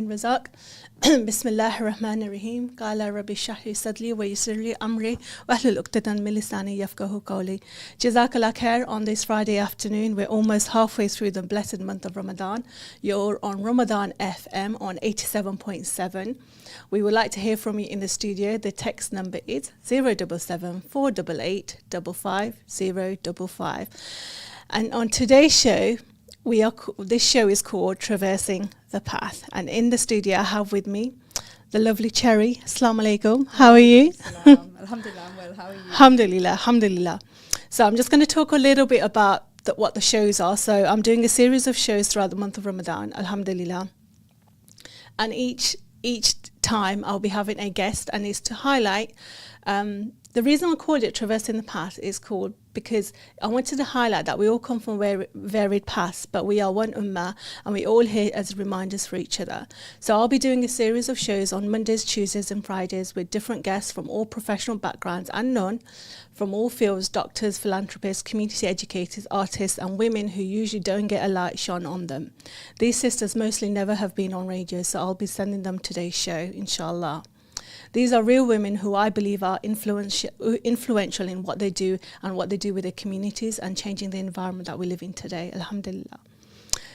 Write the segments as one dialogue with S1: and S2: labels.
S1: Amin Razak. Bismillahir Rahmanir Rahim. Qala Rabbi Shahri Sadli wa Yisirli Amri wa Ahlul Uqdatan min Lisani Yafqahu Qawli. Jazakallah khair on this Friday afternoon. We're almost halfway through the blessed month of Ramadan. You're on Ramadan FM on 87.7. We would like to hear from you in the studio. The text number is 077 488 55055. And on today's show, this show is called Traversing the Path. And in the studio, I have with me the lovely Cherry. Assalamu alaikum. How are you?
S2: Alhamdulillah, I'm well. How are you?
S1: Alhamdulillah, alhamdulillah. So I'm just going to talk a little bit about what the shows are. So I'm doing a series of shows throughout the month of Ramadan, alhamdulillah. And each time I'll be having a guest, and it's to highlight the reason I called it Traversing the Path is called because I wanted to highlight that we all come from varied paths, but we are one ummah and we all here as reminders for each other. So I'll be doing a series of shows on Mondays, Tuesdays and Fridays with different guests from all professional backgrounds and none from all fields, doctors, philanthropists, community educators, artists and women who usually don't get a light shone on them. These sisters mostly never have been on radio, so I'll be sending them today's show, inshallah. These are real women who I believe are influential in what they do and what they do with their communities and changing the environment that we live in today. Alhamdulillah.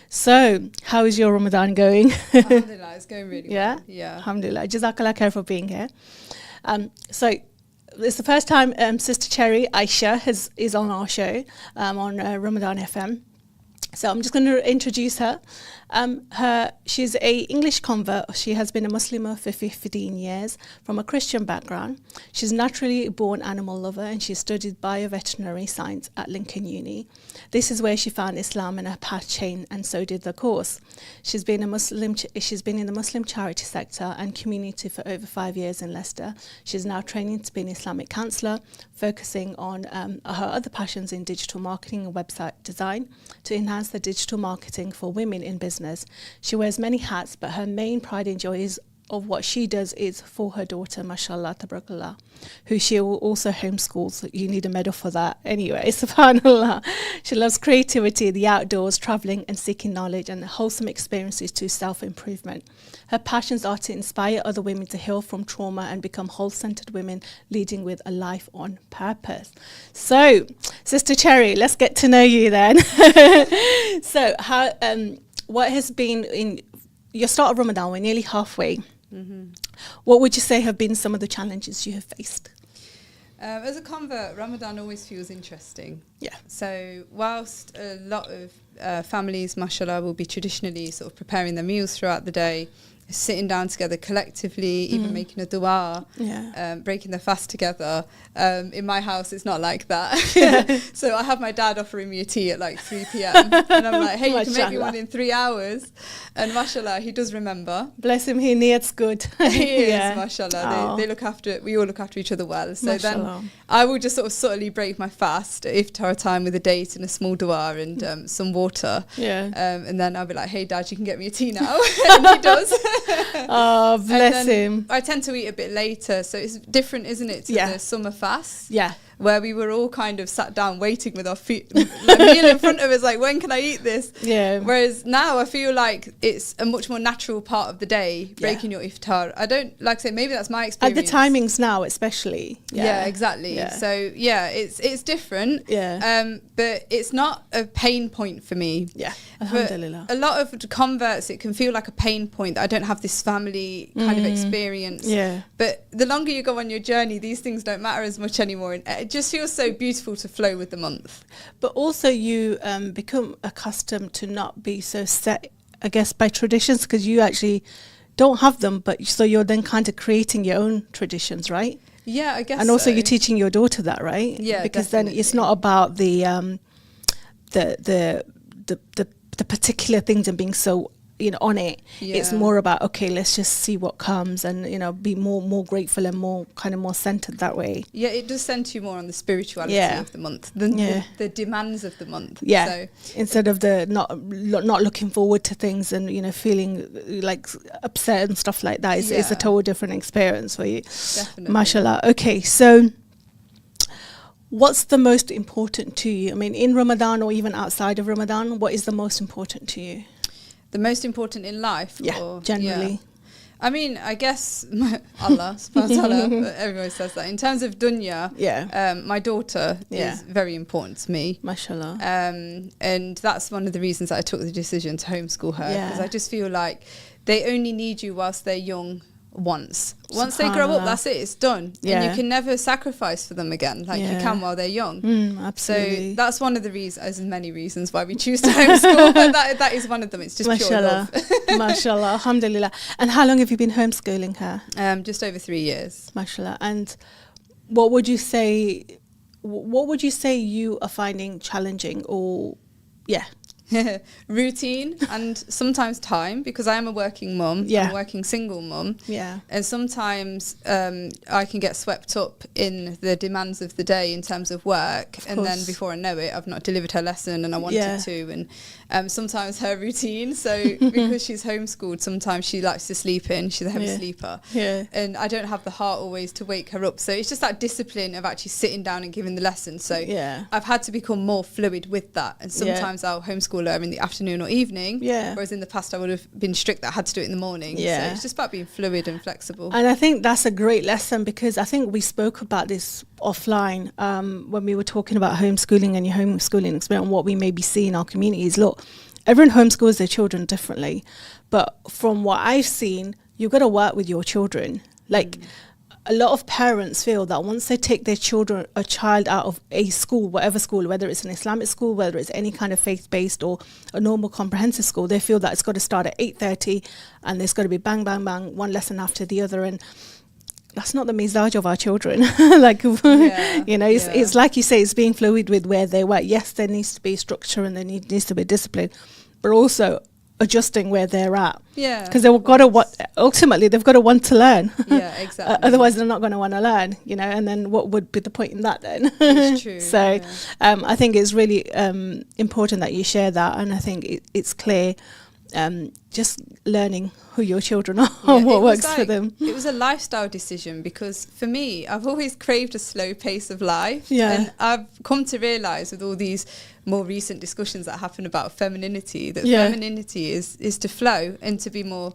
S1: So, how is your Ramadan going?
S2: Alhamdulillah, it's going really well. Yeah.
S1: Alhamdulillah. Jazakallah khair for being here. So, it's the first time Sister Cherry, Aisha, is on our show on Ramadan FM. So I'm just going to introduce her. She's a English convert. She has been a Muslimah for 15 years from a Christian background. She's a naturally born animal lover and she studied bioveterinary science at Lincoln Uni. This is where she found Islam in her path chain, and so did the course. She's been in the Muslim charity sector and community for over 5 years in Leicester. She's now training to be an Islamic counsellor, focusing on her other passions in digital marketing and website design to enhance the digital marketing for women in business. She wears many hats, but her main pride and joy of what she does is for her daughter, mashallah, tabarakallah, who she also homeschools. So you need a medal for that. Anyway, subhanallah. She loves creativity, the outdoors, traveling and seeking knowledge and wholesome experiences to self-improvement. Her passions are to inspire other women to heal from trauma and become whole-centered women leading with a life on purpose. So, Sister Cherry, let's get to know you then. So, what has been in your start of Ramadan? We're nearly halfway. Mm-hmm. What would you say have been some of the challenges you have faced?
S2: As a convert, Ramadan always feels interesting.
S1: Yeah.
S2: So whilst a lot of families, mashallah, will be traditionally sort of preparing their meals throughout the day, sitting down together collectively, even making a dua, breaking their fast together. In my house, it's not like that. So I have my dad offering me a tea at like 3 p.m. and I'm like, hey, you can make me one in 3 hours. And mashallah, he does remember.
S1: Bless him, he needs good.
S2: He is, mashallah. They look after, we all look after each other well. So
S1: mashallah.
S2: Then I will just sort of subtly break my fast at iftar time with a date and a small dua and some water. And then I'll be like, hey, Dad, you can get me a tea now. And he does.
S1: Oh, bless him.
S2: I tend to eat a bit later, so it's different, isn't it, to the summer fast?
S1: Yeah.
S2: Where we were all kind of sat down waiting with our feet, like meal in front of us, like, when can I eat this?
S1: Yeah.
S2: Whereas now I feel like it's a much more natural part of the day, breaking your iftar. I don't, like I say, maybe that's my experience.
S1: At the timings now, especially.
S2: Yeah, exactly. Yeah. So, it's different.
S1: Yeah.
S2: But it's not a pain point for me.
S1: Yeah. Alhamdulillah.
S2: For a lot of converts, it can feel like a pain point that I don't have this family kind of experience.
S1: Yeah.
S2: But the longer you go on your journey, these things don't matter as much anymore. And it just feels so beautiful to flow with the month.
S1: But also you become accustomed to not be so set, I guess, by traditions, because you actually don't have them, but so you're then kind of creating your own traditions, right?
S2: Yeah, I guess.
S1: And also you're teaching your daughter that, right?
S2: Yeah,
S1: because
S2: definitely.
S1: Then it's not about the particular things and being so on it. It's more about, okay, let's just see what comes and be more grateful and more centered that way.
S2: Yeah, it does center you more on the spirituality of the month than the demands of the month.
S1: Yeah.
S2: So
S1: instead of the not looking forward to things and feeling like upset and stuff like that, it's a total different experience for you.
S2: Definitely.
S1: Mashallah. Okay, so what's the most important to you? I mean, in Ramadan or even outside of Ramadan, what is the most important to you?
S2: the most important in life?
S1: Generally.
S2: I mean, I guess Allah, subhanahu wa ta'ala, everyone says that. In terms of dunya, my daughter is very important to me.
S1: Mashallah.
S2: And that's one of the reasons that I took the decision to homeschool her, because I just feel like they only need you whilst they're young once they grow up, that's it, it's done. And you can never sacrifice for them again like you can while they're young.
S1: Absolutely.
S2: So that's one of the reasons, as many reasons why we choose to homeschool, but that is one of them. It's just
S1: Mashallah.
S2: pure love.
S1: Mashallah, alhamdulillah. And how long have you been homeschooling her?
S2: Just over 3 years.
S1: Mashallah. And what would you say you are finding challenging, or
S2: routine and sometimes time, because I am a working mum, I'm a working single mum, and sometimes I can get swept up in the demands of the day in terms of work, and then before I know it, I've not delivered her lesson and I wanted to, and sometimes her routine, so because she's homeschooled, sometimes she likes to sleep in, she's a heavy sleeper, and I don't have the heart always to wake her up, so it's just that discipline of actually sitting down and giving the lesson. So I've had to become more fluid with that, and sometimes I'll homeschool her in the afternoon or evening, whereas in the past I would have been strict that I had to do it in the morning. So it's just about being fluid and flexible.
S1: And I think that's a great lesson, because I think we spoke about this offline when we were talking about homeschooling and your homeschooling experience and what we maybe see in our communities. Look, everyone homeschools their children differently, but from what I've seen, you've got to work with your children. Like a lot of parents feel that once they take their child out of a school, whatever school, whether it's an Islamic school, whether it's any kind of faith-based or a normal comprehensive school, they feel that it's got to start at 8:30 and there's got to be bang, bang, bang, one lesson after the other. And that's not the mizaj of our children. It's like you say, it's being fluid with where they work. Yes, there needs to be structure and there needs to be discipline, but also adjusting where they're at. Because they've got to ultimately they've got to want to learn.
S2: Exactly.
S1: Otherwise they're not going to want to learn, and then what would be the point in that then?
S2: It's true.
S1: So I think it's really important that you share that, and I think it's clear, just learning who your children are and what works for them.
S2: It was a lifestyle decision, because for me, I've always craved a slow pace of life, and I've come to realise with all these more recent discussions that happen about femininity, that femininity is to flow and to be more,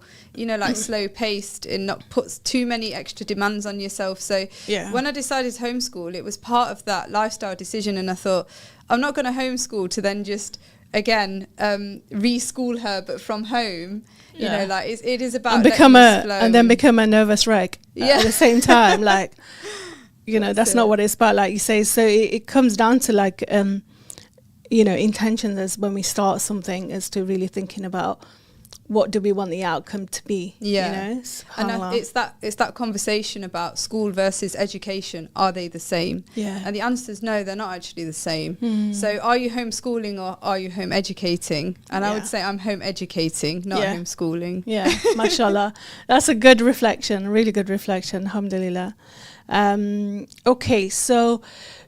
S2: slow paced and not put too many extra demands on yourself. So when I decided to homeschool, it was part of that lifestyle decision, and I thought, I'm not going to homeschool to then just again reschool her but from home. It is about
S1: and then become a nervous wreck at the same time. That's not what it's about, like you say. So it comes down to intentions as when we start something, as to really thinking about what do we want the outcome to be.
S2: And it's that conversation about school versus education. Are they the same? And the answer is no, they're not actually the same. So are you homeschooling or are you home educating? And I would say I'm home educating, not homeschooling.
S1: Mashallah. That's a good reflection, really good reflection, alhamdulillah. Okay, so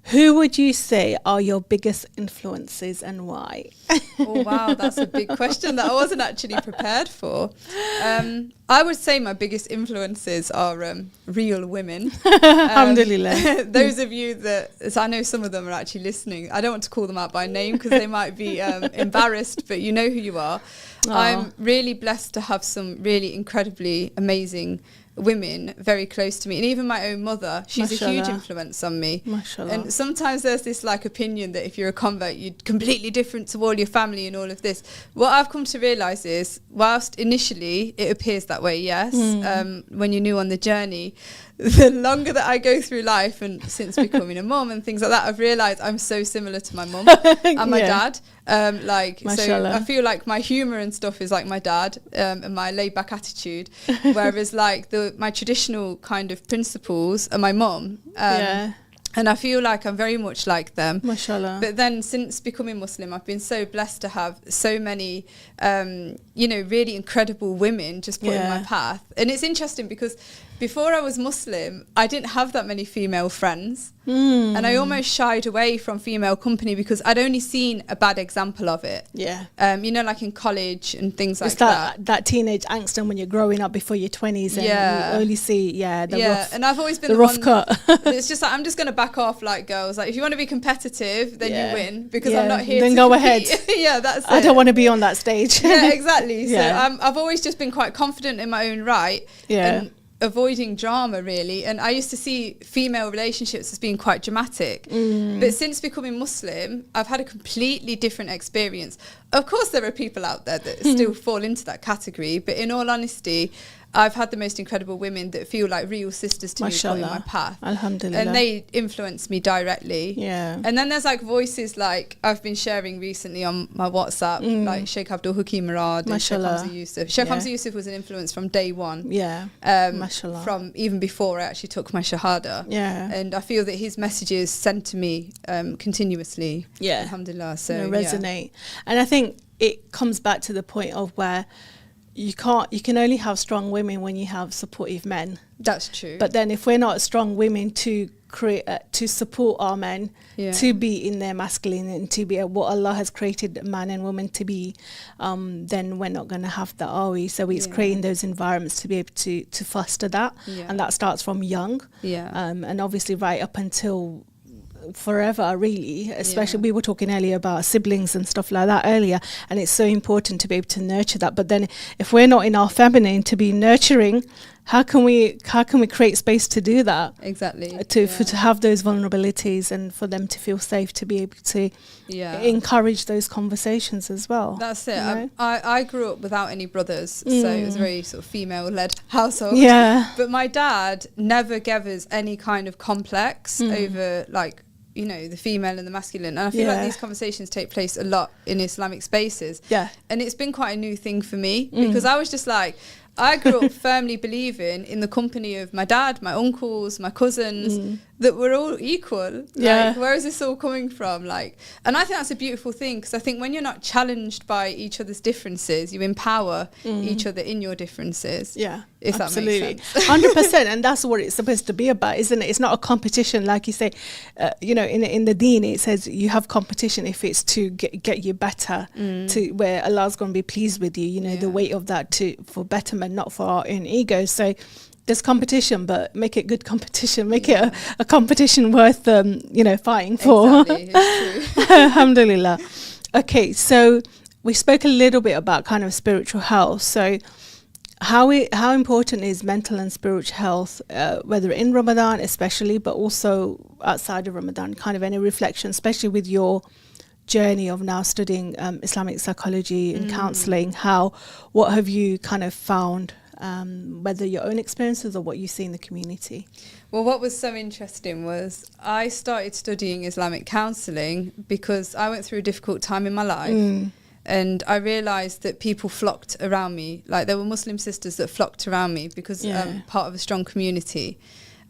S1: who would you say are your biggest influences and why?
S2: Oh wow, that's a big question that I wasn't actually prepared for. I would say my biggest influences are real women.
S1: Alhamdulillah.
S2: Those of you I know some of them are actually listening. I don't want to call them out by name because they might be embarrassed, but you know who you are. I'm really blessed to have some really incredibly amazing women very close to me, and even my own mother, she's Mashallah. A huge influence on me.
S1: Mashallah.
S2: And sometimes there's this opinion that if you're a convert you're completely different to all your family and all of this. What I've come to realise is, whilst initially it appears that way, when you're new on the journey, the longer that I go through life, and since becoming a mum and things like that, I've realised I'm so similar to my mum and my dad. So I feel like my humour and stuff is like my dad, and my laid back attitude, whereas my traditional kind of principles are my mum. And I feel like I'm very much like them.
S1: Mashallah.
S2: But then since becoming Muslim, I've been so blessed to have so many, really incredible women just put in my path. And it's interesting because before I was Muslim, I didn't have that many female friends. And I almost shied away from female company because I'd only seen a bad example of it.
S1: Yeah.
S2: You know, like in college and things like
S1: that teenage angst and when you're growing up before your 20s and you only see rough,
S2: and I've always been
S1: the rough cut.
S2: It's just like, I'm just going to back off like girls. Like, if you want to be competitive, then you win, because I'm not here
S1: then
S2: to
S1: go
S2: compete.
S1: ahead.
S2: Yeah, that's it.
S1: I don't want to be on that stage.
S2: Yeah, exactly. So I've always just been quite confident in my own right. And avoiding drama, really. And I used to see female relationships as being quite dramatic, but since becoming Muslim, I've had a completely different experience. Of course there are people out there that still fall into that category, but in all honesty, I've had the most incredible women that feel like real sisters to me in my path.
S1: Alhamdulillah.
S2: And they influence me directly.
S1: Yeah.
S2: And then there's like voices like I've been sharing recently on my WhatsApp, like Sheikh Abdul Hakim Murad and Sheikh Hamza Yusuf. Sheikh Hamza Yusuf was an influence from day one.
S1: Yeah.
S2: From even before I actually took my Shahada.
S1: Yeah.
S2: And I feel that his messages sent to me continuously.
S1: Yeah.
S2: Alhamdulillah. So
S1: resonate. And I think it comes back to the point of where you can only have strong women when you have supportive men.
S2: That's true.
S1: But then if we're not strong women to create to support our men to be in their masculine and to be what Allah has created man and woman to be, then we're not going to have that, are we? So it's creating those environments to be able to foster that, and that starts from young, and obviously right up until forever, really. Especially we were talking earlier about siblings and stuff like that earlier, and it's so important to be able to nurture that. But then if we're not in our feminine to be nurturing, how can we create space to do that?
S2: Exactly.
S1: To have those vulnerabilities and for them to feel safe to be able to encourage those conversations as well.
S2: That's it. You know? I grew up without any brothers, so it was a very sort of female-led household.
S1: Yeah.
S2: But my dad never gave us any kind of complex over like, you know, the female and the masculine. And I feel like these conversations take place a lot in Islamic spaces.
S1: Yeah.
S2: And it's been quite a new thing for me because I was just like, I grew up firmly believing in the company of my dad, my uncles, my cousins, that we're all equal. Like, where is this all coming from? Like, and I think that's a beautiful thing, because I think when you're not challenged by each other's differences, you empower each other in your differences.
S1: Yeah,
S2: if
S1: absolutely.
S2: That makes
S1: sense. 100%, and that's what it's supposed to be about, isn't it? It's not a competition, like you say. You know, in the Deen, it says you have competition if it's to get you better, to where Allah's going to be pleased with you. You know, the weight of that for betterment, not for our own egos. So there's competition, but make it good competition. Make it a competition worth, fighting for.
S2: Exactly, it's true.
S1: Alhamdulillah. Okay, so we spoke a little bit about kind of spiritual health. So how important is mental and spiritual health, whether in Ramadan especially, but also outside of Ramadan? Kind of any reflection, especially with your journey of now studying Islamic psychology and counselling. What have you kind of found? Whether your own experiences or what you see in the community?
S2: Well, what was so interesting was I started studying Islamic counselling because I went through a difficult time in my life, and I realised that people flocked around me. Like, there were Muslim sisters that flocked around me because I'm part of a strong community.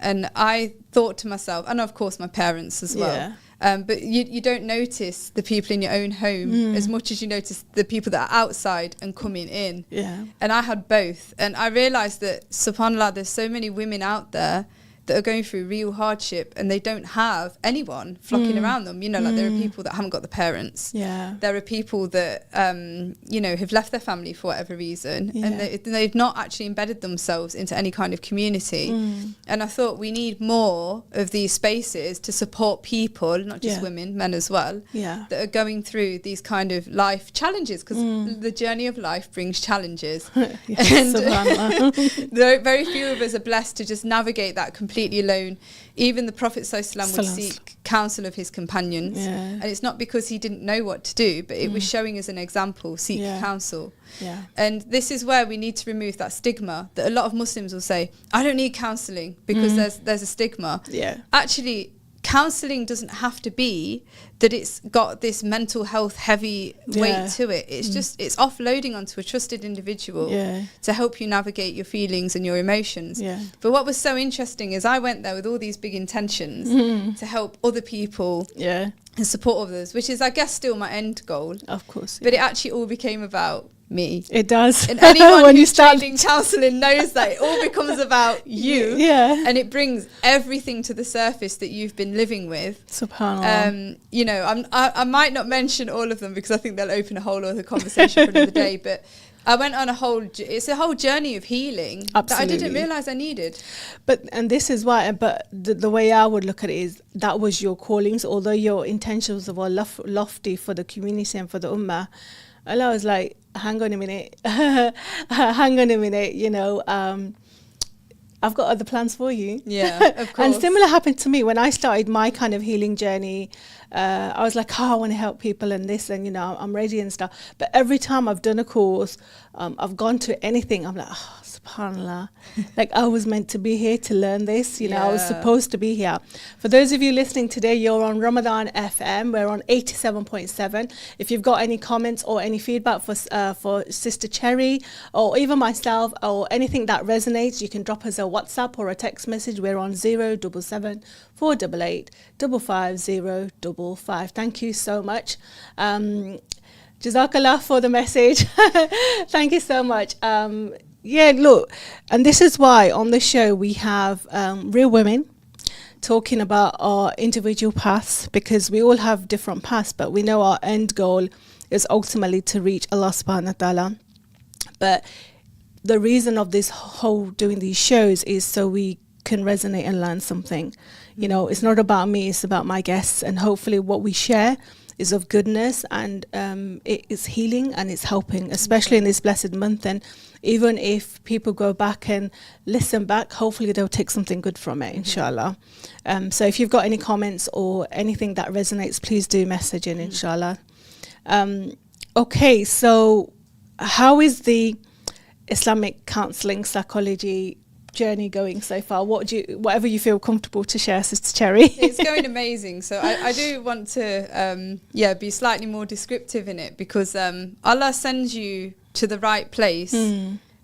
S2: And I thought to myself, and of course my parents as well, but you don't notice the people in your own home as much as you notice the people that are outside and coming in. Yeah. And I had both. And I realised that, subhanAllah, there's so many women out there that are going through real hardship and they don't have anyone flocking around them. You know, like, there are people that haven't got the parents. Yeah. There are people that, have left their family for whatever reason, and they've not actually embedded themselves into any kind of community. And I thought we need more of these spaces to support people, not just women, men as well, that are going through these kind of life challenges, because the journey of life brings challenges. And very few of us are blessed to just navigate that completely alone. Even the Prophet ﷺ would seek counsel of his companions, and it's not because he didn't know what to do, but it was showing as an example, seek counsel. And this is where we need to remove that stigma that a lot of Muslims will say, I don't need counselling because there's a stigma. Actually, counselling doesn't have to be that it's got this mental health heavy weight to it. It's just, it's offloading onto a trusted individual to help you navigate your feelings and your emotions. But what was so interesting is I went there with all these big intentions to help other people and support others, which is, I guess, still my end goal.
S1: Of course.
S2: But it actually all became about me.
S1: It does.
S2: And anyone when who's trading counselling knows that it all becomes about you.
S1: Yeah.
S2: And it brings everything to the surface that you've been living with.
S1: SubhanAllah.
S2: You know, I might not mention all of them because I think they'll open a whole other conversation for another day. But I went on it's a whole journey of healing. Absolutely. That I didn't realise I needed.
S1: And this is why, but the way I would look at it is that was your callings, although your intentions were lofty for the community and for the ummah. Allah was like, hang on a minute, you know, I've got other plans for you.
S2: Yeah, of course.
S1: And similar happened to me when I started my kind of healing journey. I was like, I want to help people and this, and, you know, I'm ready and stuff. But every time I've done a course, I've gone to anything, I'm like, oh, SubhanAllah, like I was meant to be here to learn this, you know, I was supposed to be here. For those of you listening today, you're on Ramadan FM, we're on 87.7. If you've got any comments or any feedback for Sister Cherry or even myself or anything that resonates, you can drop us a WhatsApp or a text message. We're on 077 488 55055. Thank you so much. Jazakallah for the message. Thank you so much. Yeah, look, and this is why on the show we have real women talking about our individual paths, because we all have different paths, but we know our end goal is ultimately to reach Allah subhanahu wa ta'ala. But the reason of this whole doing these shows is so we can resonate and learn something. You know, it's not about me, it's about my guests, and hopefully what we share is of goodness, and it is healing and it's helping, especially in this blessed month. And even if people go back and listen back, hopefully they'll take something good from it, inshallah. So if you've got any comments or anything that resonates, please do message in, inshallah. Okay, so how is the Islamic counselling psychology journey going so far? Whatever you feel comfortable to share, Sister Cherry.
S2: It's going amazing. So I do want to be slightly more descriptive in it, because Allah sends you to the right place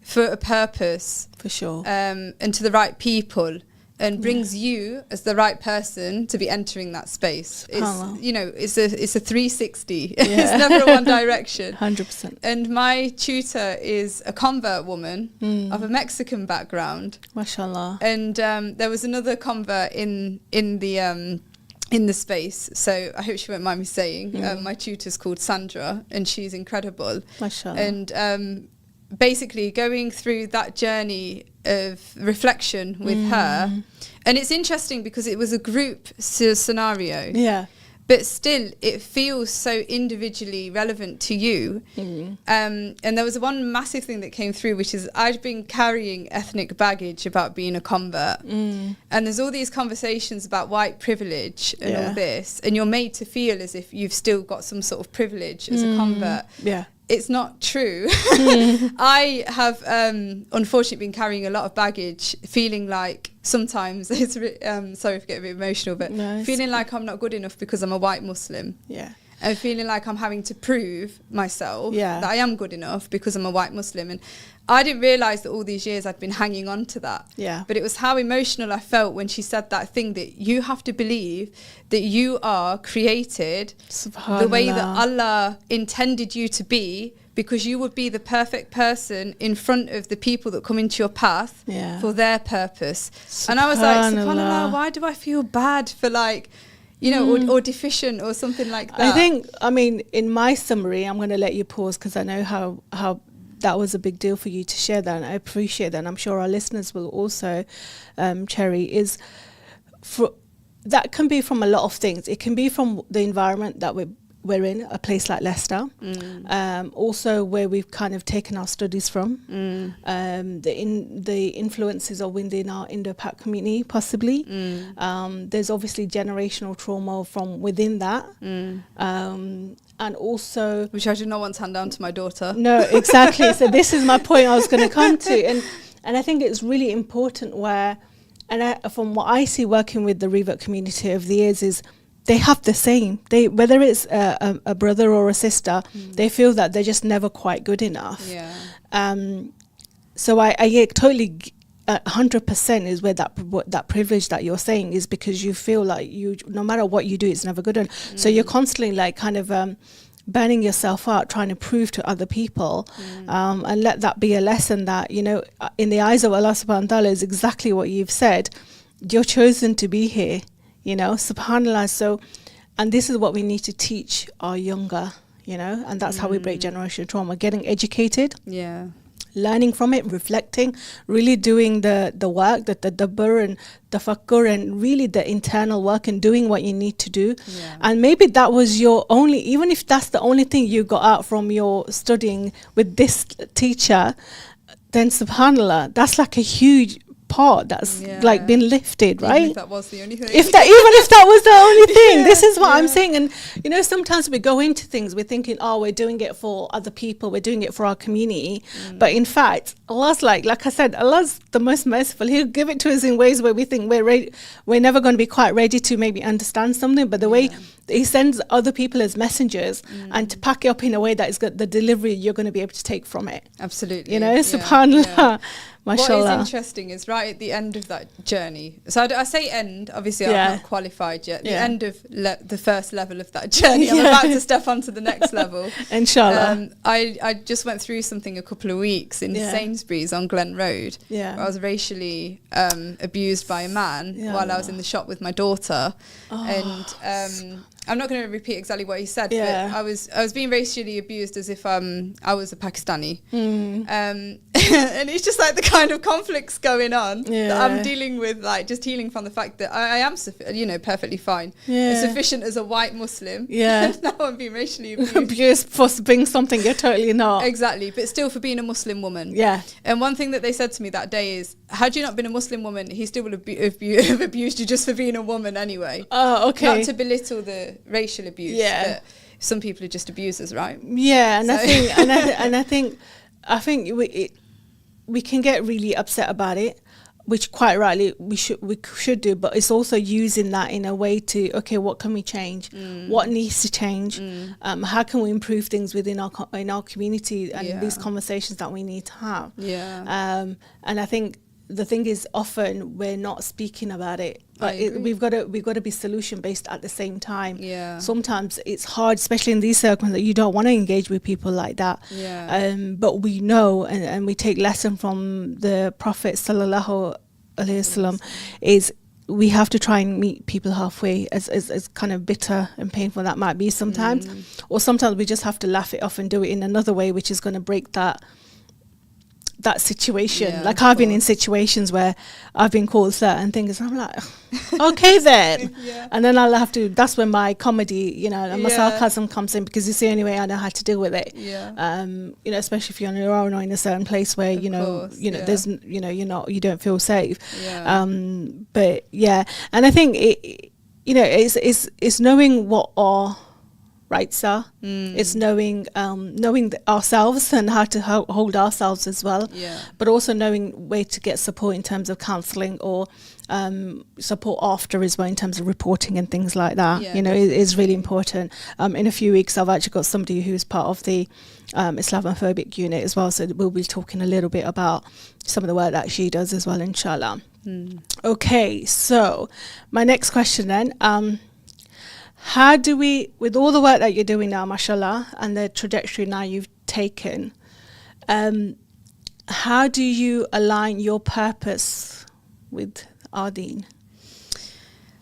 S2: for a purpose,
S1: for sure,
S2: and to the right people, and brings you as the right person to be entering that space. It's, you know, it's a 360. It's never a one direction.
S1: 100%.
S2: And my tutor is a convert woman of a Mexican background.
S1: MashaAllah.
S2: And there was another convert in the space, so I hope she won't mind me saying. My tutor's called Sandra, and she's incredible.
S1: MashaAllah.
S2: And basically going through that journey of reflection with her, and it's interesting because it was a group scenario, but still it feels so individually relevant to you. And there was one massive thing that came through, which is I'd been carrying ethnic baggage about being a convert, and there's all these conversations about white privilege and all this, and you're made to feel as if you've still got some sort of privilege as a convert. It's not true. I have unfortunately been carrying a lot of baggage, feeling like sometimes it's sorry if I get a bit emotional, but feeling like I'm not good enough because I'm a white Muslim. And feeling like I'm having to prove myself that I am good enough because I'm a white Muslim. And I didn't realise that all these years I'd been hanging on to that. But it was how emotional I felt when she said that thing, that you have to believe that you are created the way that Allah intended you to be, because you would be the perfect person in front of the people that come into your path for their purpose. And I was like, SubhanAllah, why do I feel bad for, like, you know, or deficient or something like that?
S1: I think, I mean, in my summary, I'm going to let you pause because I know how that was a big deal for you to share that, and I appreciate that, and I'm sure our listeners will also, Cherry, is that can be from a lot of things. It can be from the environment that we're in, a place like Leicester, also where we've kind of taken our studies from, the influences of within our Indo-Pak community, possibly. There's obviously generational trauma from within that. And also,
S2: which I do not want to hand down to my daughter.
S1: No, exactly. So this is my point I was going to come to, and I think it's really important where, from what I see working with the revert community over the years, is they have the same. Whether it's a brother or a sister, they feel that they're just never quite good enough. So I totally 100% is where that privilege that you're saying is, because you feel like no matter what you do, it's never good enough. So you're constantly like kind of burning yourself out trying to prove to other people, and let that be a lesson that, you know, in the eyes of Allah subhanahu wa ta'ala is exactly what you've said. You're chosen to be here, you know, subhanallah. So, and this is what we need to teach our younger, you know, and that's how we break generational trauma, getting educated.
S2: Yeah.
S1: Learning from it, reflecting, really doing the work, the tadabbur and tafakkur, and really the internal work and doing what you need to do.
S2: Yeah.
S1: And maybe that was your only, even if that's the only thing you got out from your studying with this teacher, then subhanallah, that's like a huge part that's like been lifted, right?
S2: Even if that was the only thing.
S1: Even if that was the only thing. This is what I'm saying. And you know, sometimes we go into things, we're thinking, oh, we're doing it for other people, we're doing it for our community. But in fact, Allah's like I said, Allah's the most merciful. He'll give it to us in ways where we think we're never going to be quite ready to maybe understand something, but the way he sends other people as messengers and to pack it up in a way that is got the delivery you're going to be able to take from it.
S2: Absolutely.
S1: You know, subhanallah. Mashallah.
S2: What is interesting is right at the end of that journey. So I say end, obviously I'm not qualified yet. The end of the first level of that journey. I'm about to step onto the next level.
S1: Inshallah.
S2: I just went through something a couple of weeks in Sainsbury's on Glen Road. Where I was racially abused by a man while I was in the shop with my daughter. And I'm not going to repeat exactly what he said, but I was being racially abused as if I was a Pakistani. And it's just like the kind of conflicts going on that I'm dealing with, like just healing from the fact that I am, perfectly fine. Sufficient as a white Muslim. And now I'm being racially abused
S1: for being something you're totally not.
S2: Exactly, but still for being a Muslim woman. And one thing that they said to me that day is, had you not been a Muslim woman, he still would have abused you just for being a woman anyway.
S1: Oh, okay.
S2: Not to belittle the racial abuse. But some people are just abusers, right?
S1: Yeah, and I think we can get really upset about it, which quite rightly we should do, but it's also using that in a way to, okay, what can we change? What needs to change? How can we improve things within our community and these conversations that we need to have? And I think the thing is, often we're not speaking about it, but we've got to be solution based at the same time. Sometimes it's hard, especially in these circumstances, that you don't want to engage with people like that. But we know, and we take lesson from the Prophet sallallahu alaihi wasallam, is we have to try and meet people halfway, as kind of bitter and painful that might be sometimes, or sometimes we just have to laugh it off and do it in another way, which is going to break that situation. Like I've been in situations where I've been called certain things and I'm like, okay then. And then I'll have to, that's when my comedy, and my sarcasm comes in, because it's the only way I know how to deal with it. Especially if you're on your own or in a certain place where there's you don't feel safe. But and I think it's knowing what our rights are. It's knowing ourselves and how to hold ourselves as well, but also knowing where to get support in terms of counselling or support after as well, in terms of reporting and things like that. It is really important. In a few weeks I've actually got somebody who's part of the Islamophobic unit as well, so we'll be talking a little bit about some of the work that she does as well, inshallah. Okay, so my next question then, how do we, with all the work that you're doing now, mashallah, and the trajectory now you've taken, how do you align your purpose with our deen?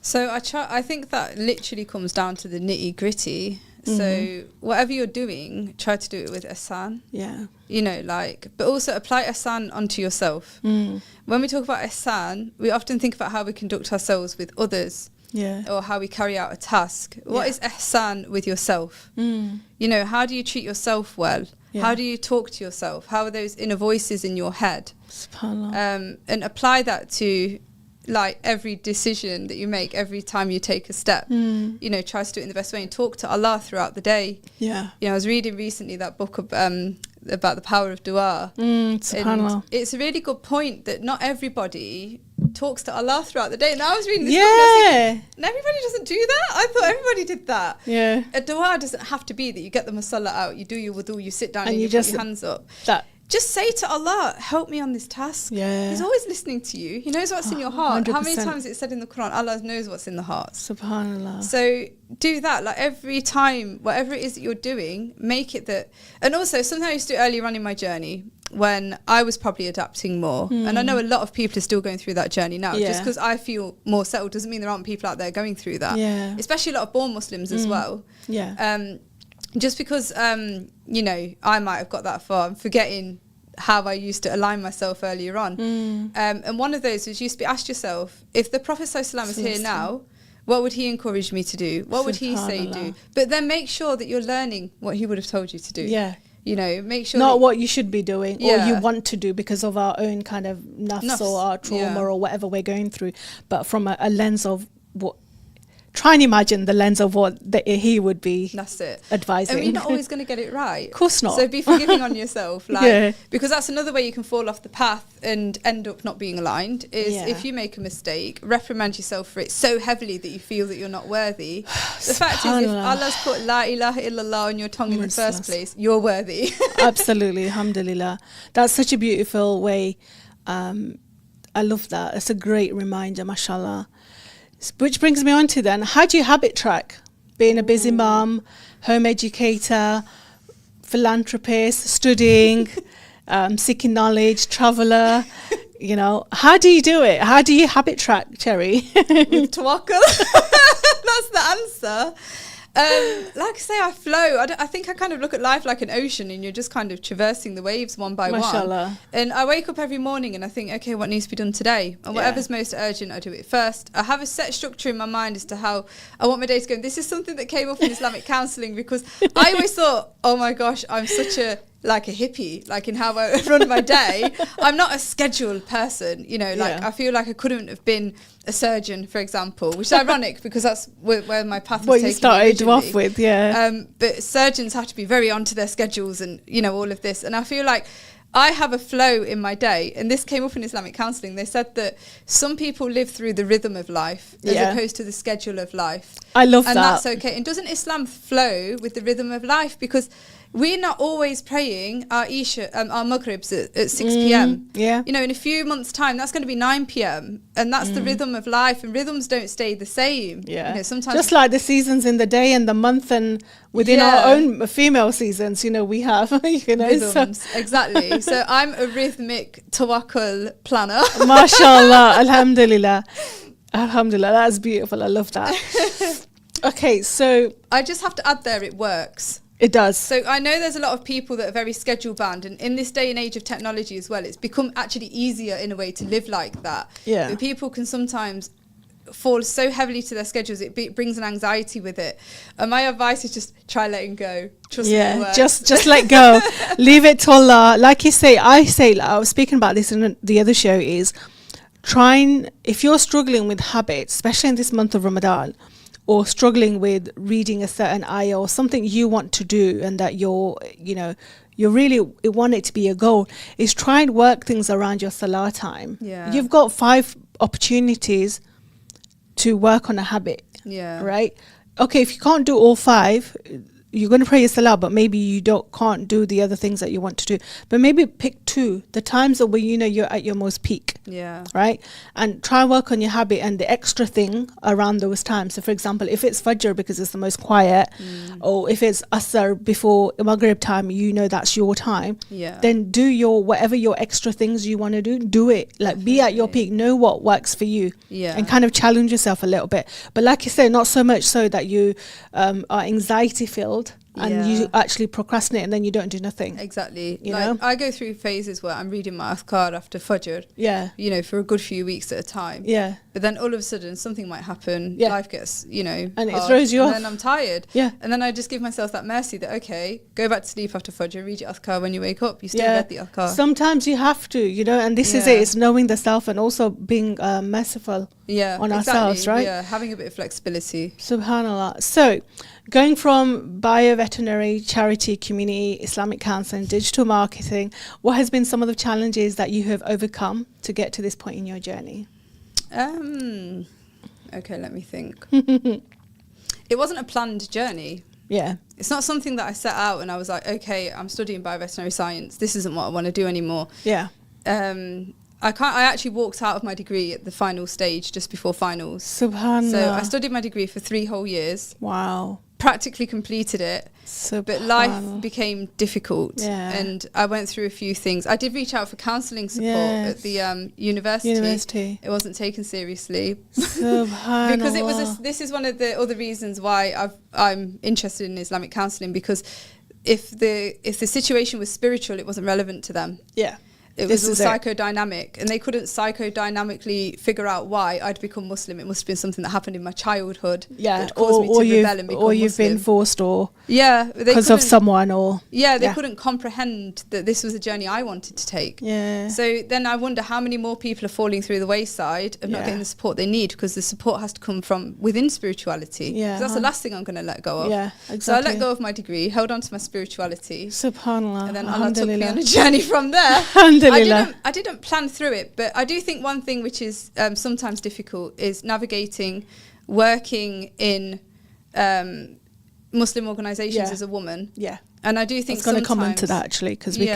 S2: So I think that literally comes down to the nitty gritty. So whatever you're doing, try to do it with ihsan. But also apply ihsan onto yourself. When we talk about ihsan, we often think about how we conduct ourselves with others. Or how we carry out a task. What is ihsan with yourself? How do you treat yourself well? How do you talk to yourself? How are those inner voices in your head?
S1: SubhanAllah.
S2: And apply that to like every decision that you make, every time you take a step. Try to do it in the best way and talk to Allah throughout the day. I was reading recently that book about the power of dua.
S1: SubhanAllah.
S2: It's a really good point that not everybody talks to Allah throughout the day. And I was reading this book and I was thinking, everybody doesn't do that? I thought everybody did that. A dua doesn't have to be that you get the masala out, you do your wudu, you sit down and you put your hands up. just say to Allah, help me on this task.
S1: Yeah.
S2: He's always listening to you. He knows what's in your heart.
S1: 100%.
S2: How many times it said in the Quran, Allah knows what's in the heart.
S1: Subhanallah.
S2: So do that, like every time, whatever it is that you're doing, make it that. And also something I used to do earlier on in my journey when I was probably adapting more, and I know a lot of people are still going through that journey now. Just because I feel more settled doesn't mean there aren't people out there going through that.
S1: Yeah.
S2: Especially a lot of born Muslims as well.
S1: Yeah.
S2: Just because, you know, I might have got that far, I'm forgetting how I used to align myself earlier on. And one of those was, ask yourself, if the Prophet ﷺ was here now, what would he encourage me to do? What would he say do? But then make sure that you're learning what he would have told you to do.
S1: Yeah.
S2: You know, make sure
S1: not what you should be doing or
S2: Yeah.
S1: you want to do because of our own kind of nafs or our trauma or whatever we're going through, but from a lens of what. Try and imagine the lens of what he would be.
S2: That's it.
S1: Advising.
S2: I mean, you're not always going to get it right.
S1: Of course not.
S2: So be forgiving on yourself, like,
S1: Yeah.
S2: because that's another way you can fall off the path and end up not being aligned. Is
S1: Yeah.
S2: if you make a mistake, reprimand yourself for it so heavily that you feel that you're not worthy. The fact is, if Allah's put La ilaha illallah on your tongue in the first place, you're worthy.
S1: Absolutely, alhamdulillah. That's such a beautiful way. I love that. It's a great reminder, mashallah. Which brings me on to then, how do you habit track? Being a busy mum, home educator, philanthropist, studying, seeking knowledge, traveller, you know, how do you do it? How do you habit track, Cherry?
S2: With tawakkul. That's the answer. Like I say, I flow. I think I kind of look at life like an ocean, and you're just kind of traversing the waves one by
S1: Mashallah.
S2: one. And I wake up every morning and I think, okay, what needs to be done today? And whatever's most urgent, I do it first. I have a set structure in my mind as to how I want my day to go. And this is something that came up in Islamic counselling, because I always thought, oh my gosh, I'm such a hippie, like in how I run my day. I'm not a scheduled person, you know, like I feel like I couldn't have been a surgeon, for example, which is ironic because that's where my path was
S1: what
S2: taken
S1: you started
S2: originally.
S1: off with,
S2: but surgeons have to be very onto their schedules and, you know, all of this. And I feel like I have a flow in my day, and this came up in Islamic counselling. They said that some people live through the rhythm of life as opposed to the schedule of life.
S1: I love that.
S2: And that's okay. And doesn't Islam flow with the rhythm of life? Because we're not always praying our Isha, our Maghribs at 6 p.m.
S1: Yeah.
S2: You know, in a few months' time, that's going to be 9 p.m. And that's the rhythm of life. And rhythms don't stay the same.
S1: Yeah.
S2: You know, sometimes
S1: just like the seasons in the day and the month, and within our own female seasons, you know, we have, you know.
S2: Rhythms, exactly. So I'm a rhythmic tawakkul planner.
S1: MashaAllah, alhamdulillah. Alhamdulillah, that's beautiful. I love that. Okay, so
S2: I just have to add there, it works.
S1: It does.
S2: So I know there's a lot of people that are very schedule bound, and in this day and age of technology as well, it's become actually easier in a way to live like that.
S1: Yeah.
S2: But people can sometimes fall so heavily to their schedules, it brings an anxiety with it. And my advice is just try letting go. Trust me, it works.
S1: just let go. Leave it to Allah. Like you say, I was speaking about this in the other show, is trying, if you're struggling with habits, especially in this month of Ramadan, or struggling with reading a certain ayah or something you want to do, and that you really want it to be a goal, is try and work things around your salah time.
S2: Yeah.
S1: You've got 5 opportunities to work on a habit.
S2: Yeah.
S1: Right? Okay, if you can't do all 5, you're going to pray your salah, but maybe you can't do the other things that you want to do. But maybe pick 2, the times where you know you're at your most peak.
S2: Yeah.
S1: Right? And try and work on your habit and the extra thing around those times. So for example, if it's Fajr because it's the most quiet, or if it's Asr before Maghrib time, you know that's your time.
S2: Yeah.
S1: Then do whatever your extra things you want to do it. Like be at your peak, know what works for you.
S2: Yeah.
S1: And kind of challenge yourself a little bit. But like you say, not so much so that you are anxiety filled and you actually procrastinate and then you don't do nothing.
S2: Exactly.
S1: You know?
S2: I go through phases where I'm reading my Azkar after Fajr.
S1: Yeah.
S2: You know, for a good few weeks at a time.
S1: Yeah.
S2: But then all of a sudden something might happen.
S1: Yeah.
S2: Life gets, you know,
S1: And it
S2: hard,
S1: throws you
S2: and
S1: off.
S2: then I'm tired.
S1: Yeah.
S2: And then I just give myself that mercy that, okay, go back to sleep after Fajr, read your Azkar when you wake up. You still get the Azkar.
S1: Sometimes you have to, you know, and this is it. It's knowing the self and also being merciful on ourselves, right?
S2: Yeah, having a bit of flexibility.
S1: Subhanallah. So, going from bioveterinary, charity, community, Islamic counseling, digital marketing, what has been some of the challenges that you have overcome to get to this point in your journey?
S2: Okay, let me think. It wasn't a planned journey.
S1: Yeah.
S2: It's not something that I set out and I was like, okay, I'm studying bioveterinary science. This isn't what I want to do anymore.
S1: Yeah.
S2: I actually walked out of my degree at the final stage just before finals.
S1: Subhanallah.
S2: So I studied my degree for 3 whole years.
S1: Wow.
S2: Practically completed it. But life became difficult.
S1: Yeah.
S2: And I went through a few things. I did reach out for counselling support at the university. It wasn't taken seriously.
S1: Subhanallah.
S2: Because this is one of the other reasons why I'm interested in Islamic counselling, because if the situation was spiritual, it wasn't relevant to them.
S1: Yeah.
S2: It was all psychodynamic, and they couldn't psychodynamically figure out why I'd become Muslim. It must have been something that happened in my childhood.
S1: Yeah,
S2: that caused me to rebel and become
S1: you've
S2: Muslim.
S1: been forced, or
S2: because
S1: of someone, or
S2: they couldn't comprehend that this was a journey I wanted to take.
S1: Yeah.
S2: So then I wonder how many more people are falling through the wayside of not getting the support they need, because the support has to come from within spirituality.
S1: Yeah,
S2: that's the last thing I'm going to let go of.
S1: Yeah, exactly.
S2: So I let go of my degree, held on to my spirituality.
S1: Subhanallah.
S2: And then Allah took me on a journey from there. I didn't plan through it, but I do think one thing which is sometimes difficult is navigating working in Muslim organisations as a woman.
S1: Yeah.
S2: And I do think
S1: I was going to comment to that, actually, because we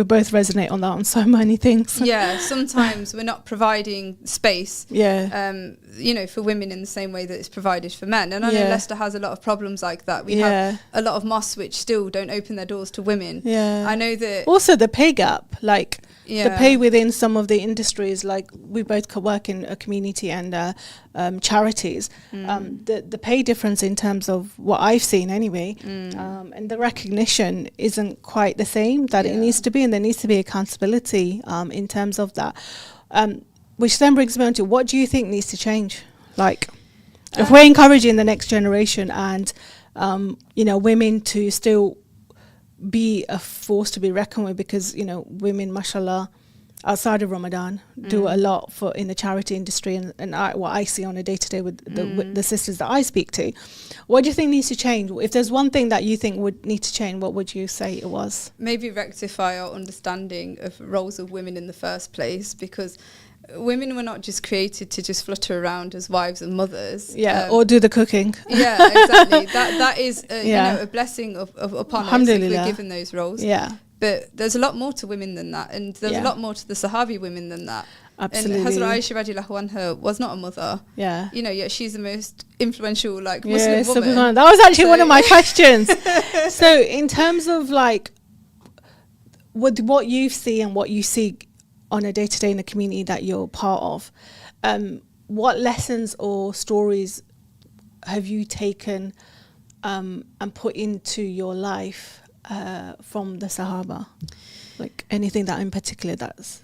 S1: both resonate on that on so many things.
S2: Yeah, sometimes we're not providing space, for women in the same way that it's provided for men. And I know Leicester has a lot of problems like that. We have a lot of mosques which still don't open their doors to women.
S1: Yeah.
S2: I know that...
S1: Also, the pay gap, the pay within some of the industries, like we both work in a community and charities. The pay difference in terms of what I've seen anyway, and the recognition isn't quite the same that it needs to be, and there needs to be accountability in terms of that. Which then brings me on to, what do you think needs to change? If we're encouraging the next generation and women to still be a force to be reckoned with, because women, mashallah, outside of Ramadan do a lot in the charity industry, and what I see on a day-to-day with the sisters that I speak to. What do you think needs to change? If there's one thing that you think would need to change, what would you say it was?
S2: Maybe rectify our understanding of roles of women in the first place, because women were not just created to just flutter around as wives and mothers.
S1: Or do the cooking.
S2: Yeah, exactly. That is a blessing upon us if we're given those roles.
S1: Yeah.
S2: But there's a lot more to women than that, and there's a lot more to the Sahabi women than that.
S1: Absolutely.
S2: And Hazrat Aisha radiallahu anha was not a mother.
S1: Yeah.
S2: Yet she's the most influential Muslim woman.
S1: That was actually one of my questions. So in terms of what you see and what you see on a day-to-day in the community that you're part of, what lessons or stories have you taken and put into your life from the Sahaba? Anything that in particular that's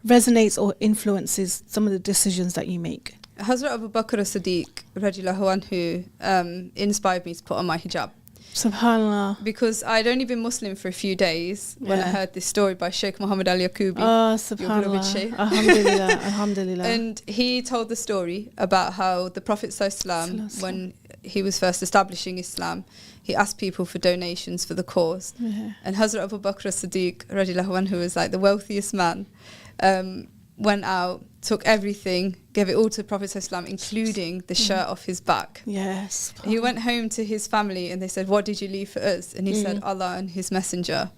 S1: resonates or influences some of the decisions that you make?
S2: Hazrat Abu Bakr as-Siddiq radiallahu anhu inspired me to put on my hijab.
S1: Subhanallah.
S2: Because I'd only been Muslim for a few days when I heard this story by Sheikh Muhammad Ali Yaqubi.
S1: Oh, subhanallah. Alhamdulillah. Alhamdulillah.
S2: And he told the story about how the Prophet ﷺ, when he was first establishing Islam, he asked people for donations for the cause.
S1: Yeah.
S2: And Hazrat Abu Bakr as-Siddiq radiallahu anhu was the wealthiest man, went out, took everything, gave it all to the Prophet ﷺ, including the shirt off his back.
S1: Yes.
S2: He went home to his family and they said, "What did you leave for us?" And he said, "Allah and his messenger."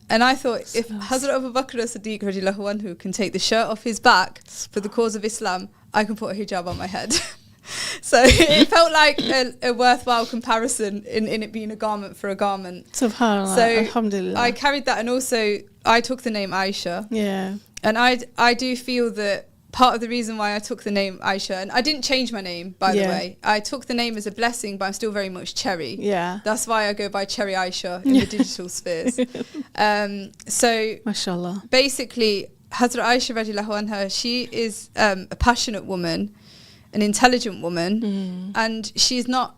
S2: And I thought, if Hazrat Abu Bakr as-Siddiq radiallahu anhu can take the shirt off his back for the cause of Islam, I can put a hijab on my head. So it felt like a worthwhile comparison in it being a garment for a garment.
S1: Subhanallah.
S2: So
S1: Alhamdulillah.
S2: I carried that, and also I took the name Aisha.
S1: Yeah.
S2: And I do feel that part of the reason why I took the name Aisha, and I didn't change my name, by the way. I took the name as a blessing, but I'm still very much Cherry.
S1: Yeah.
S2: That's why I go by Cherry Aisha in the digital spheres. So,
S1: mashallah.
S2: Basically, Hazrat Aisha radiallahu anha, she is a passionate woman, an intelligent woman, and she's not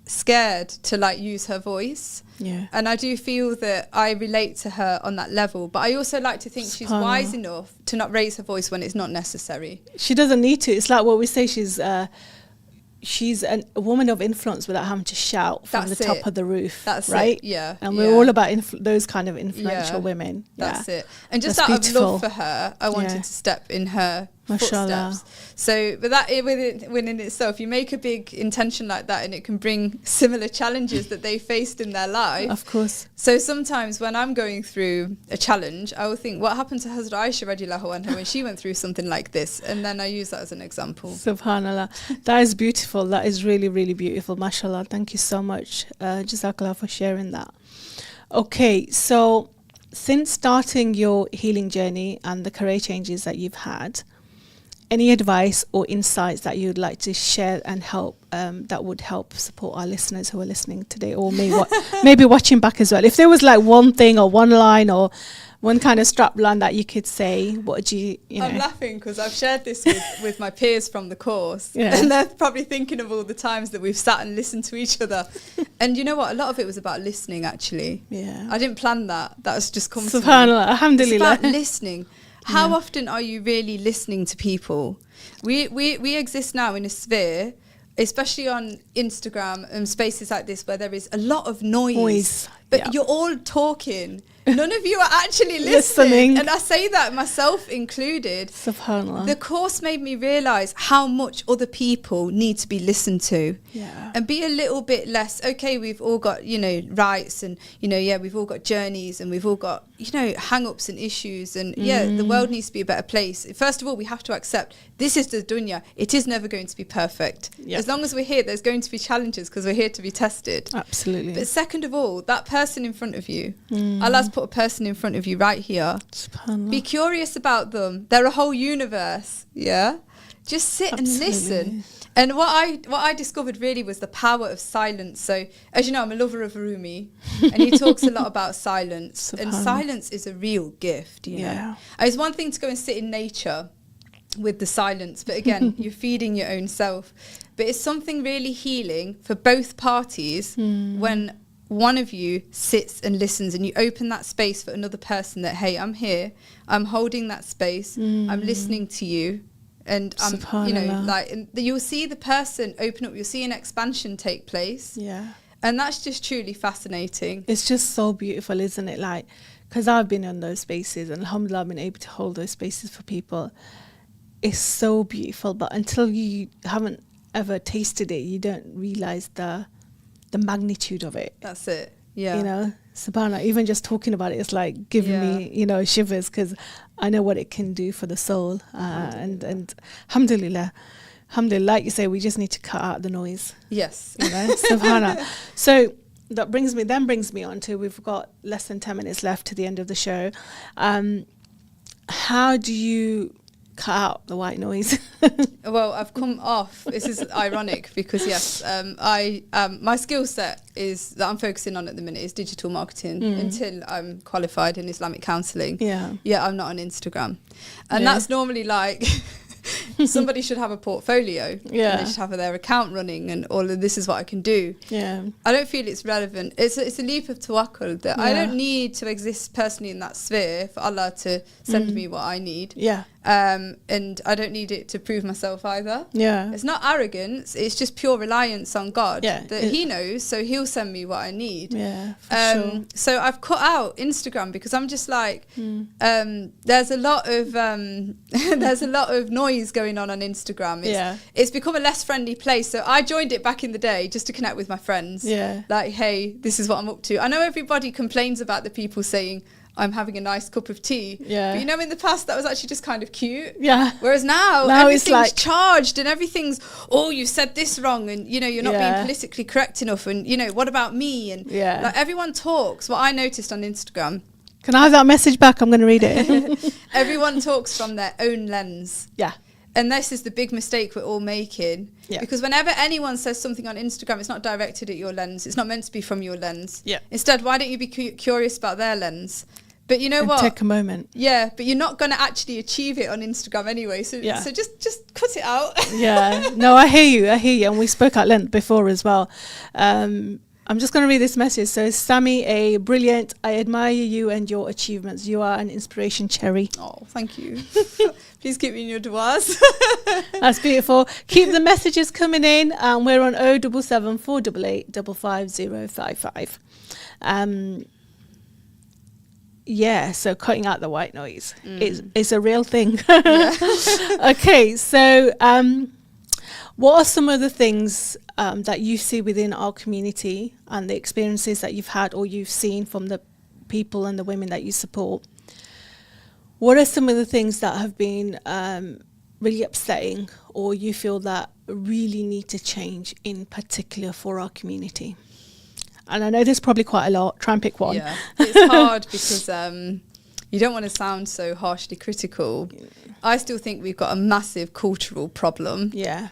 S2: scared to use her voice.
S1: Yeah.
S2: And I do feel that I relate to her on that level, but I also like to think she's wise enough to not raise her voice when it's not necessary.
S1: She doesn't need to. It's like what we say, she's a woman of influence without having to shout from the top of the roof. That's right.
S2: Yeah.
S1: And we're all about those kind of influential women.
S2: That's it. And just out of love for her, I wanted to step in her footsteps. So, but that within itself, you make a big intention like that, and it can bring similar challenges that they faced in their life.
S1: Of course.
S2: So sometimes when I'm going through a challenge, I will think, what happened to Hazrat Aisha radiallahu anha when she went through something like this? And then I use that as an example.
S1: Subhanallah. That is beautiful. That is really, really beautiful. MashaAllah. Thank you so much. Jazakallah for sharing that. Okay, so since starting your healing journey and the career changes that you've had, any advice or insights that you'd like to share and help that would help support our listeners who are listening today, or maybe watching back as well? If there was like one thing or one line or one kind of strap line that you could say, what would you know?
S2: I'm laughing because I've shared this with my peers from the course, and they're probably thinking of all the times that we've sat and listened to each other. And you know what? A lot of it was about listening, actually.
S1: Yeah.
S2: I didn't plan that. That was just come to me.
S1: Subhanallah, alhamdulillah.
S2: It's about listening. How often are you really listening to people? We exist now in a sphere, especially on Instagram and spaces like this, where there is a lot of noise. But you're all talking. None of you are actually listening. And I say that myself included.
S1: Subhanallah.
S2: The course made me realise how much other people need to be listened to.
S1: Yeah.
S2: And be a little bit less, okay, we've all got, rights and, we've all got journeys and we've all got, hang-ups and issues. And the world needs to be a better place. First of all, we have to accept this is the dunya. It is never going to be perfect. Yep. As long as we're here, there's going to be challenges because we're here to be tested.
S1: Absolutely.
S2: But second of all, that person in front of you, Allah's put a person in front of you right here. Be curious about them. They're a whole universe. Yeah. Just sit and listen. And what I discovered really was the power of silence. So, as you know, I'm a lover of Rumi, and he talks a lot about silence. And silence is a real gift. You know? It's one thing to go and sit in nature with the silence, but again, you're feeding your own self. But it's something really healing for both parties when one of you sits and listens and you open that space for another person that, hey, I'm here, I'm holding that space, I'm listening to you. And and you'll see the person open up, you'll see an expansion take place. Yeah. And that's just truly fascinating.
S1: It's just so beautiful, isn't it? Like, because I've been in those spaces and alhamdulillah, I've been able to hold those spaces for people. It's so beautiful, but until you haven't ever tasted it, you don't realize the magnitude of it.
S2: That's it. Yeah.
S1: Subhanallah, even just talking about it, it's like giving me, shivers, because I know what it can do for the soul. And alhamdulillah, like you say, we just need to cut out the noise.
S2: Yes.
S1: Subhanallah. So that brings me on to, we've got less than 10 minutes left to the end of the show. How do you cut out the white noise?
S2: Well, I've come off. This is ironic because my skill set is that I'm focusing on at the minute is digital marketing until I'm qualified in Islamic counselling. Yeah, I'm not on Instagram, and that's normally like somebody should have a portfolio. Yeah, and they should have their account running, and all of this is what I can do. Yeah, I don't feel it's relevant. It's a leap of tawakkul that I don't need to exist personally in that sphere for Allah to send me what I need. Yeah. And I don't need it to prove myself either. Yeah. It's not arrogance, it's just pure reliance on God. That He knows, so He'll send me what I need. Yeah. Sure. So I've cut out Instagram because I'm just like, there's a lot of noise going on Instagram. It's become a less friendly place. So I joined it back in the day just to connect with my friends. Yeah. Like, hey, this is what I'm up to. I know everybody complains about the people saying, I'm having a nice cup of tea. Yeah. But in the past, that was actually just kind of cute. Yeah. Whereas now everything's like charged and everything's, you said this wrong and, you're not being politically correct enough and, what about me? And like everyone talks. What I noticed on Instagram.
S1: Can I have that message back? I'm going to read it.
S2: Everyone talks from their own lens. Yeah. And this is the big mistake we're all making. Yeah. Because whenever anyone says something on Instagram, it's not directed at your lens. It's not meant to be from your lens. Yeah. Instead, why don't you be curious about their lens? But you know what?
S1: Take a moment.
S2: Yeah, but you're not going to actually achieve it on Instagram anyway. So just cut it out.
S1: Yeah. No, I hear you. And we spoke at length before as well. I'm just going to read this message. So, Sammy A, brilliant. I admire you and your achievements. You are an inspiration, Cherry.
S2: Oh, thank you. Please keep me in your du'as.
S1: That's beautiful. Keep the messages coming in. We're on 077 488 55055. Yeah, so cutting out the white noise is a real thing. Okay, so what are some of the things that you see within our community and the experiences that you've had or you've seen from the people and the women that you support? What are some of the things that have been really upsetting or you feel that really need to change in particular for our community? And I know there's probably quite a lot. Try and pick one.
S2: Yeah, it's hard because you don't want to sound so harshly critical. I still think we've got a massive cultural problem.
S1: Yeah.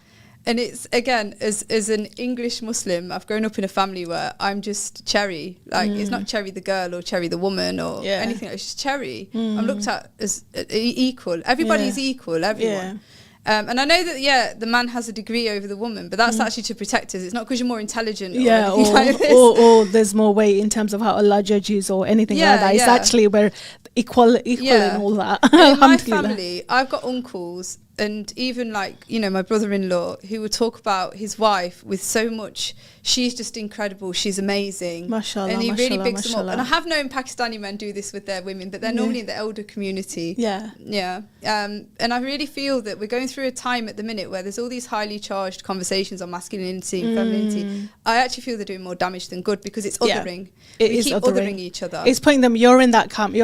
S2: And it's, again, as an English Muslim, I've grown up in a family where I'm just Cherry. Like, it's not Cherry the girl or Cherry the woman or anything. It's just Cherry. I'm looked at as equal. Everybody's equal, everyone.
S1: Yeah.
S2: And I know that, the man has a degree over the woman, but that's actually to protect us. It's not because you're more intelligent or anything like this.
S1: Or there's more weight in terms of how Allah judges or anything like that. It's actually we're equal in all that.
S2: In my family, I've got uncles and even like, my brother-in-law who would talk about his wife with so much, she's just incredible, she's amazing.
S1: Mashallah,
S2: and he really bigs them up.
S1: mashallah.
S2: And I have known Pakistani men do this with their women, but they're normally in the elder community.
S1: Yeah.
S2: Yeah. And I really feel that we're going through a time at the minute where there's all these highly charged conversations on masculinity and femininity. I actually feel they're doing more damage than good because it's othering. We keep othering each other.
S1: It's putting them, you're in that camp,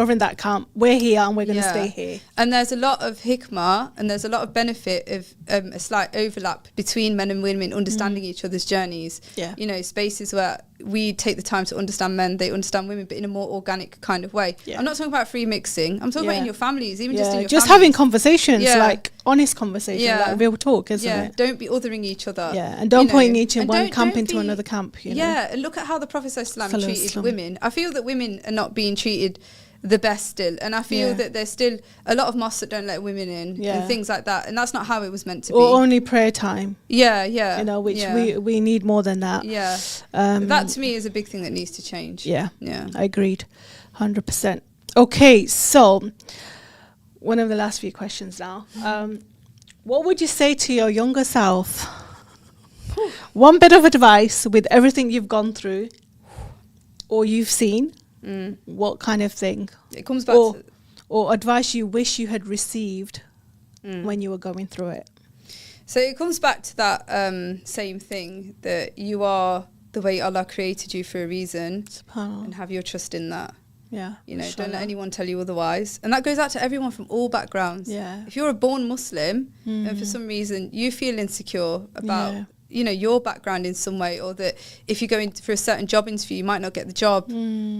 S1: we're here and we're going to stay here.
S2: And there's a lot of hikmah and there's a lot of benefit of a slight overlap between men and women understanding each other's journeys.
S1: Yeah.
S2: Spaces where we take the time to understand men, they understand women, but in a more organic kind of way. Yeah. I'm not talking about free mixing. I'm talking about in your families, even just in your families.
S1: Having conversations, like honest conversations, like real talk, isn't it?
S2: Don't be othering each other.
S1: Yeah, and don't putting each in one camp into another camp.
S2: Yeah, and look at how the Prophet ﷺ treated women. I feel that women are not being treated the best still, and I feel that there's still a lot of mosques that don't let women in and things like that, and that's not how it was meant to be.
S1: Or only prayer time.
S2: Which
S1: we need more than that.
S2: That to me is a big thing that needs to change.
S1: I agreed 100%. Okay, so one of the last few questions now. What would you say to your younger self? One bit of advice with everything you've gone through or you've seen. What kind of thing?
S2: It comes back to
S1: or advice you wish you had received when you were going through it.
S2: So it comes back to that same thing, that you are the way Allah created you for a reason, and have your trust in that.
S1: Yeah,
S2: don't let anyone tell you otherwise. And that goes out to everyone from all backgrounds. Yeah. If you're a born Muslim and for some reason you feel insecure about your background in some way, or that if you go in for a certain job interview you might not get the job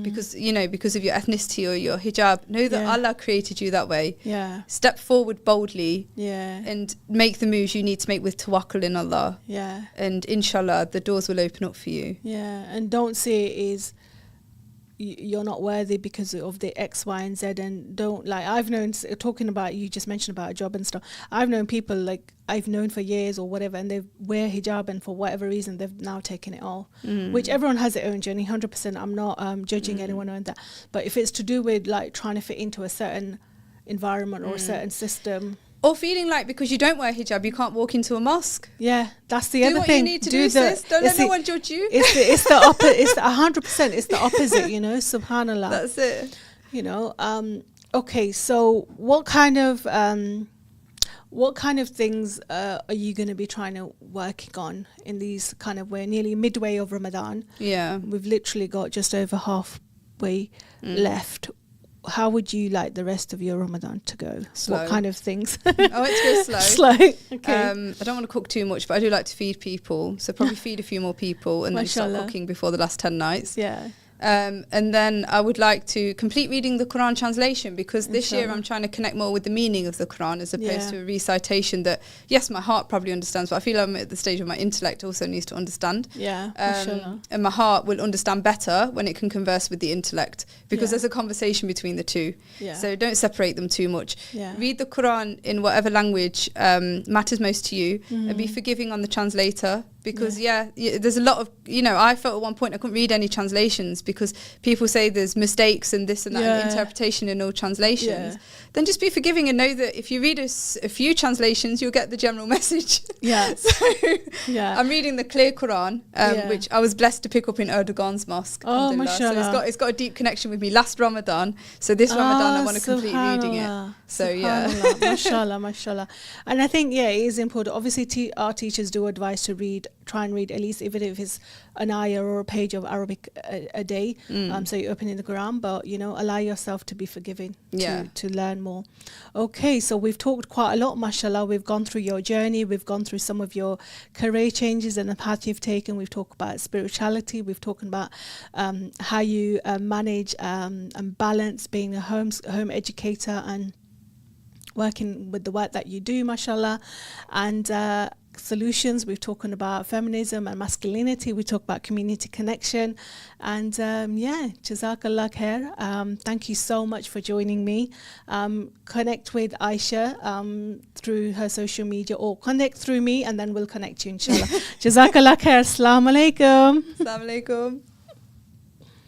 S2: because of your ethnicity or your hijab, know that Allah created you that way. Step forward boldly and make the moves you need to make with tawakkul in Allah, and inshallah the doors will open up for you.
S1: And don't see it as you're not worthy because of the X, Y, and Z. And don't, like, I've known, talking about, you just mentioned about a job and stuff, I've known people, like, I've known for years or whatever, and they wear hijab, and for whatever reason they've now taken it all, which everyone has their own journey, 100%. I'm not judging anyone on that, but if it's to do with like trying to fit into a certain environment or a certain system,
S2: or feeling like because you don't wear hijab you can't walk into a mosque.
S1: That's the other thing. Do
S2: what you need to do, sis. Don't let no one judge you.
S1: It's the opposite. It's 100%. It's the opposite. Subhanallah.
S2: That's it.
S1: Okay. So what kind of things are you going to be trying to working on in these kind of, we're nearly midway of Ramadan. We've literally got just over halfway left. How would you like the rest of your Ramadan to go?
S2: Slow.
S1: What kind of things?
S2: I want it to go slow.
S1: Slow. Okay.
S2: I don't want to cook too much, but I do like to feed people. So probably feed a few more people and then start cooking before the last 10 nights. And then I would like to complete reading the Quran translation, because this year I'm trying to connect more with the meaning of the Quran as opposed to a recitation that, yes, my heart probably understands, but I feel I'm at the stage where my intellect also needs to understand. And my heart will understand better when it can converse with the intellect, because there's a conversation between the two. So don't separate them too much. Read the Quran in whatever language matters most to you, and be forgiving on the translator. because there's a lot of, I felt at one point I couldn't read any translations because people say there's mistakes and this and that and interpretation in all translations. Then just be forgiving and know that if you read a few translations, you'll get the general message. I'm reading the Clear Quran, which I was blessed to pick up in Erdogan's mosque.
S1: Oh, mashallah.
S2: So it's got a deep connection with me last Ramadan. So this Ramadan I want to complete reading it. So
S1: mashallah. And I think it is important. Obviously our teachers do advise to try and read at least, even if it's an ayah or a page of Arabic a day. So you're opening the Quran, but allow yourself to be forgiving, to learn more. Okay, so we've talked quite a lot, mashallah. We've gone through your journey, we've gone through some of your career changes and the path you've taken. We've talked about spirituality, we've talked about how you manage and balance being a home educator and working with the work that you do, mashallah, and solutions. We've talked about feminism and masculinity. We talk about community connection, and Jazakallah khair. Thank you so much for joining me. Connect with Aisha through her social media, or connect through me, and then we'll connect you, inshallah. Jazakallah khair. Assalamu alaikum.
S2: Assalamu alaikum.